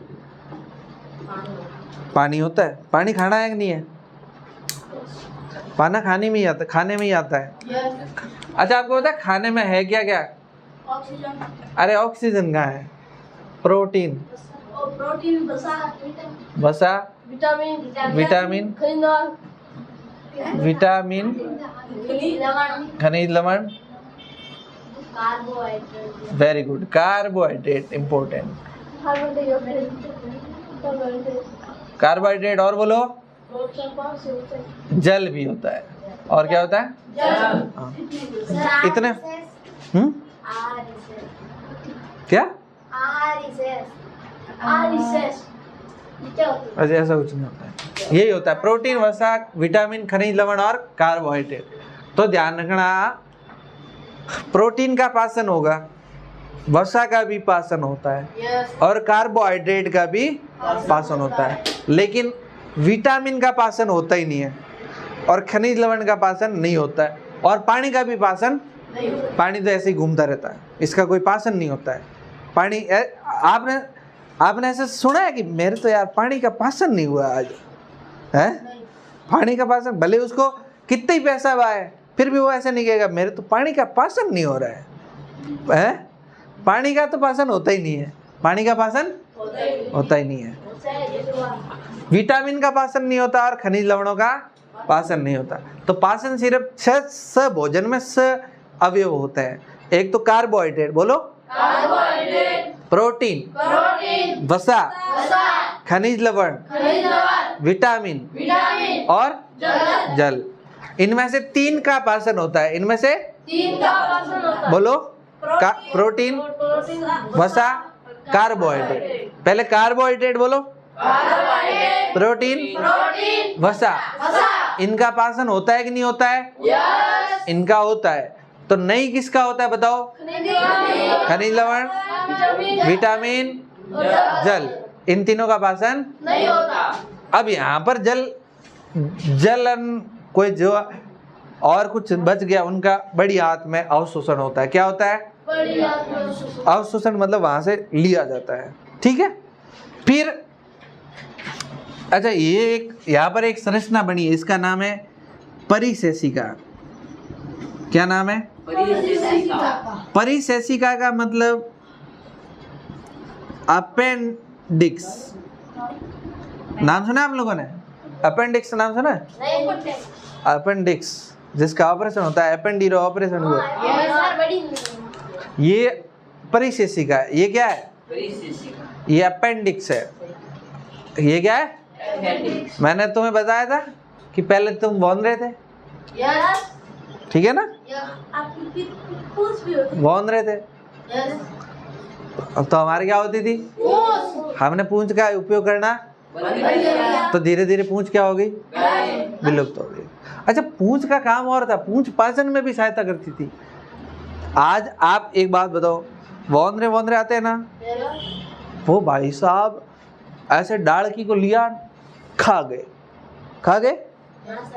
पानी होता है। पानी खाना है कि नहीं है? पाना खाने में ही आता, खाने में ही आता है। अच्छा आपको पता है खाने में है क्या क्या? ऑक्सीजन। अरे ऑक्सीजन कहाँ है? प्रोटीन, प्रोटीन, वसा, विटामिन, विटामिन, विटामिन, खनिज लवण, carbohydrate. Very good, carbohydrate important. Carbohydrate, और बोलो, जल भी होता है। और क्या होता है? हाँ। इतने क्या? अच्छा ऐसा कुछ नहीं होता है, यही होता है प्रोटीन, वसा, विटामिन, खनिज लवण और कार्बोहाइड्रेट। तो ध्यान रखना, प्रोटीन का पाचन होगा, वसा का भी पाचन होता है और कार्बोहाइड्रेट का भी पाचन होता है, लेकिन विटामिन का पाचन होता ही नहीं है और खनिज लवण का पाचन नहीं होता है और पानी का भी पाचन, पानी तो ऐसे ही घूमता रहता है, इसका कोई पाचन नहीं होता है। पानी आपने ऐसे सुना है कि मेरे तो यार पानी का पाचन नहीं हुआ आज है? पानी का पाचन, भले उसको कितना ही पैसा आए फिर भी वो ऐसा नहीं कहेगा मेरे तो पानी का पाचन नहीं हो रहा है? पानी का तो पाचन होता ही नहीं है, पानी का पाचन होता ही नहीं है। विटामिन का पाचन नहीं होता और खनिज लवणों का पाचन नहीं होता। तो पाचन सिर्फ छह भोजन में 6 अवयव होते हैं। एक तो कार्बोहाइड्रेट, बोलो, कार्बोहाइड्रेट, प्रोटीन, वसा, खनिज लवण, विटामिन और जल। इनमें से 3 का पाचन होता है। इनमें से 3 का पाचन होता है। बोलो, प्रोटीन, वसा, कार्बोहाइड्रेट। पहले कार्बोहाइड्रेट बोलो, प्रोटीन, वसा। इनका पाचन होता है कि नहीं होता है? इनका होता है। तो नहीं किसका होता है बताओ? खनिज लवण, विटामिन, जल। इन तीनों का पाचन नहीं होता। अब यहाँ पर जलन कोई जो और कुछ बच गया, उनका बड़ी आंत में अवशोषण होता है। क्या होता है? अवशोषण, मतलब वहां से लिया जाता है, ठीक है। फिर अच्छा, ये एक यहाँ पर एक संरचना बनी है, इसका नाम है परिशेषिका। क्या नाम है? परिशेषिका का मतलब अपेंडिक्स। नाम सुना आप लोगों ने? अपेंडिक्स नाम सुना है? अपेंडिक्स, जिसका ऑपरेशन होता है, अपेंडिरो ऑपरेशन हुआ, ये परिशेषिका है। ये क्या है? ये अपेंडिक्स है। ये क्या है? मैंने तुम्हें बताया था कि पहले तुम बौन रहे थे, ठीक है ना? बौन रहे थे। अब तो हमारी क्या होती थी? हमने पूंछ का उपयोग करना, तो धीरे धीरे पूंछ क्या हो गई? विलुप्त हो गई। अच्छा, पूंछ का काम और था, पूंछ पाचन में भी सहायता करती थी। आज आप एक बात बताओ, वोंदरे आते हैं ना, वो भाई साहब ऐसे डाड़की को लिया, खा गए।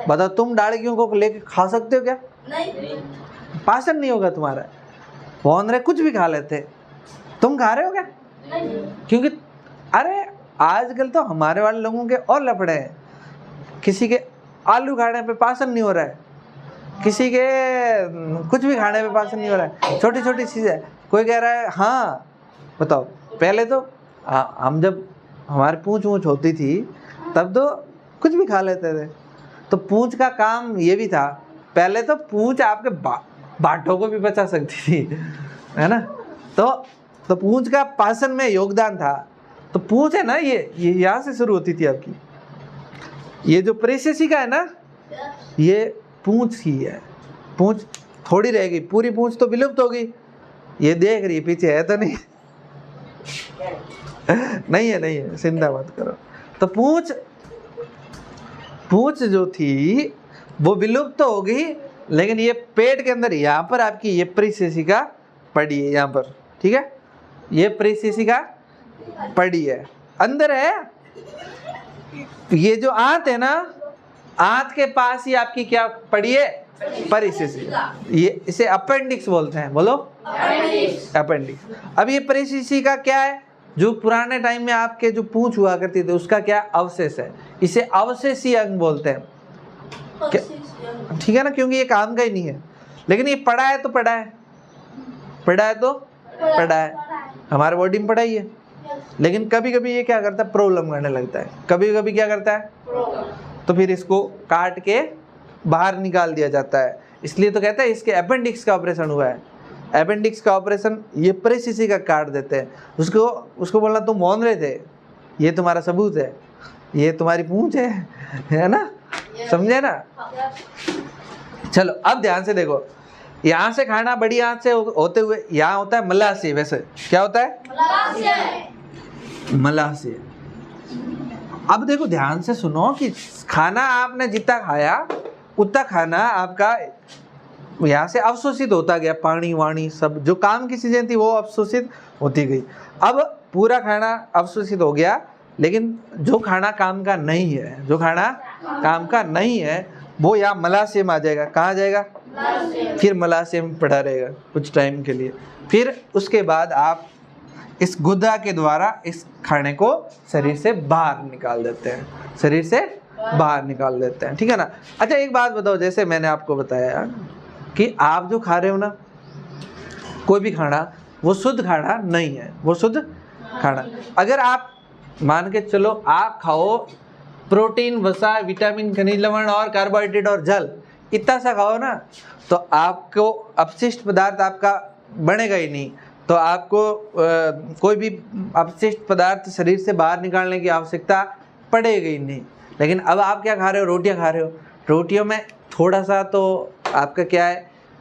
बताओ, तुम डाड़कियों को लेके खा सकते हो क्या? नहीं। पाचन नहीं होगा तुम्हारा। वोंदरे कुछ भी खा लेते, तुम खा रहे हो क्या? नहीं। क्योंकि अरे आजकल तो हमारे वाले लोगों के और लफड़े हैं। किसी के आलू खाने पे पाचन नहीं हो रहा है, किसी के कुछ भी खाने पे पाचन नहीं हो रहा है, छोटी छोटी चीज़ें। कोई कह रहा है, हाँ बताओ, पहले तो हम जब हमारी पूंछ होती थी तब तो कुछ भी खा लेते थे। तो पूंछ का काम ये भी था, पहले तो पूंछ आपके भाटों को भी बचा सकती थी, है ना। तो पूंछ का पाचन में योगदान था। तो पूंछ है ना, ये यहाँ से शुरू होती थी आपकी। ये जो परिशिशिका है ना, ये पूंछ ही है। पूंछ थोड़ी रहेगी, पूरी पूंछ तो विलुप्त हो गई। ये देख रही पीछे है तो नहीं नहीं है, चिंता मत करो। तो पूंछ जो थी वो विलुप्त तो हो गई, लेकिन ये पेट के अंदर यहाँ पर आपकी ये परिशिशिका पड़ी है, यहाँ पर, ठीक है। ये परिशिशिका पड़ी है, अंदर है। ये जो आंत है ना, आंत के पास ही आपकी क्या पड़ी है, परिशिशिका। ये इसे अपेंडिक्स बोलते हैं, बोलो अपेंडिक्स। अब ये परिशिशिका क्या है, जो पुराने टाइम में आपके जो पूंछ हुआ करती थी उसका क्या अवशेष है, इसे अवशेषी अंग बोलते हैं, ठीक है ना, क्योंकि ये काम का ही नहीं है। लेकिन ये पड़ा है तो पड़ा है, पड़ा है तो पड़ा है, हमारे बॉडी में पड़ा ही है। लेकिन कभी कभी ये क्या करता है, प्रॉब्लम करने लगता है। कभी कभी क्या करता है, तो फिर इसको काट के बाहर निकाल दिया जाता है। इसलिए तो कहते हैं इसके अपेंडिक्स का ऑपरेशन हुआ है। अपेंडिक्स का ऑपरेशन ये परिशिशिका काट देते हैं। उसको बोलना तुम मौन रहे थे, ये तुम्हारा सबूत है, ये तुम्हारी पूंछ है ना, समझे ना। चलो अब ध्यान से देखो, यहाँ से खाना बड़ी आंत से होते हुए यहाँ होता है मलाशय। वैसे क्या होता है, मलाशय। अब देखो ध्यान से सुनो कि खाना आपने जितना खाया उतना खाना आपका यहाँ से अवशोषित होता गया, पानी वाणी सब जो काम की चीजें थी वो अवशोषित होती गई। अब पूरा खाना अवशोषित हो गया, लेकिन जो खाना काम का नहीं है, जो खाना काम का नहीं है वो यहाँ मलाशय में आ जाएगा। कहाँ जाएगा, फिर मलाशय में पड़ा रहेगा कुछ टाइम के लिए। फिर उसके बाद आप इस गुदा के द्वारा इस खाने को शरीर से बाहर निकाल देते हैं, शरीर से बाहर निकाल देते हैं, ठीक है ना। अच्छा एक बात बताओ, जैसे मैंने आपको बताया कि आप जो खा रहे हो ना, कोई भी खाना वो शुद्ध खाना नहीं है, वो शुद्ध खाना। अगर आप मान के चलो आप खाओ प्रोटीन, वसा, विटामिन, खनिज लवण और कार्बोहाइड्रेट और जल, इतना सा खाओ ना, तो आपको अपशिष्ट पदार्थ आपका बनेगा ही नहीं। तो आपको कोई भी अपशिष्ट पदार्थ शरीर से बाहर निकालने की आवश्यकता पड़ेगी ही नहीं। लेकिन अब आप क्या खा रहे हो, रोटियां खा रहे हो। रोटियों में थोड़ा सा तो आपका क्या है,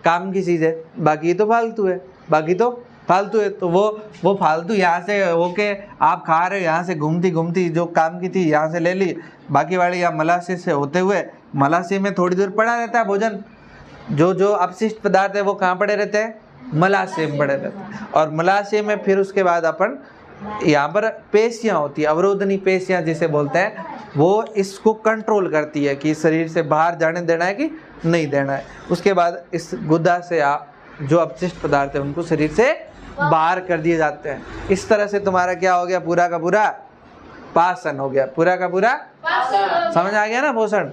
काम की चीज़ है, बाकी तो फालतू है, बाकी तो फालतू है। तो वो फालतू यहाँ से होके आप खा रहे हो, यहाँ से घूमती घूमती जो काम की थी यहाँ से ले ली, बाकी वाली यहाँ मलाशय से होते हुए मलाशय में थोड़ी दूर पड़ा रहता है भोजन। जो अपशिष्ट पदार्थ है वो कहाँ पड़े रहते हैं, मलाशय में पड़े रहते हैं। और मलाशय में फिर उसके बाद अपन यहाँ पर पेशियाँ होती है, अवरोधनी पेशियाँ जिसे बोलते हैं, वो इसको कंट्रोल करती है कि शरीर से बाहर जाने देना है कि नहीं देना है। उसके बाद इस गुदा से आप जो अपशिष्ट पदार्थ है उनको शरीर से बाहर कर दिए जाते हैं। इस तरह से तुम्हारा क्या हो गया, पूरा का पूरा पाचन हो गया, पूरा का पूरा समझ आ गया ना, पोषण।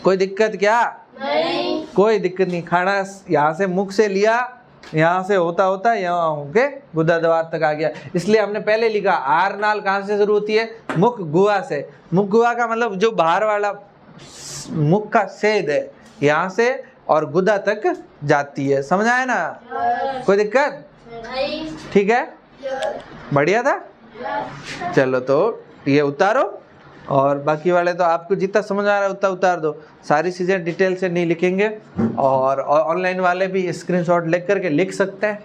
कोई दिक्कत क्या, नहीं, कोई दिक्कत नहीं। खाना यहाँ से मुख से लिया, यहाँ से होता होता यहाँ होके गुदा द्वार तक आ गया। इसलिए हमने पहले लिखा आहार नाल कहाँ से शुरू होती है, मुख गुहा से। मुख गुहा का मतलब जो बाहर वाला मुख का छेद है, यहाँ से और गुदा तक जाती है। समझ आया ना, कोई दिक्कत, ठीक है, बढ़िया था। चलो तो ये उतारो, और बाकी वाले तो आपको जितना समझ आ रहा है उतना उतार दो। सारी चीज़ें डिटेल से नहीं लिखेंगे, और ऑनलाइन वाले भी स्क्रीनशॉट लेकर के लिख सकते हैं।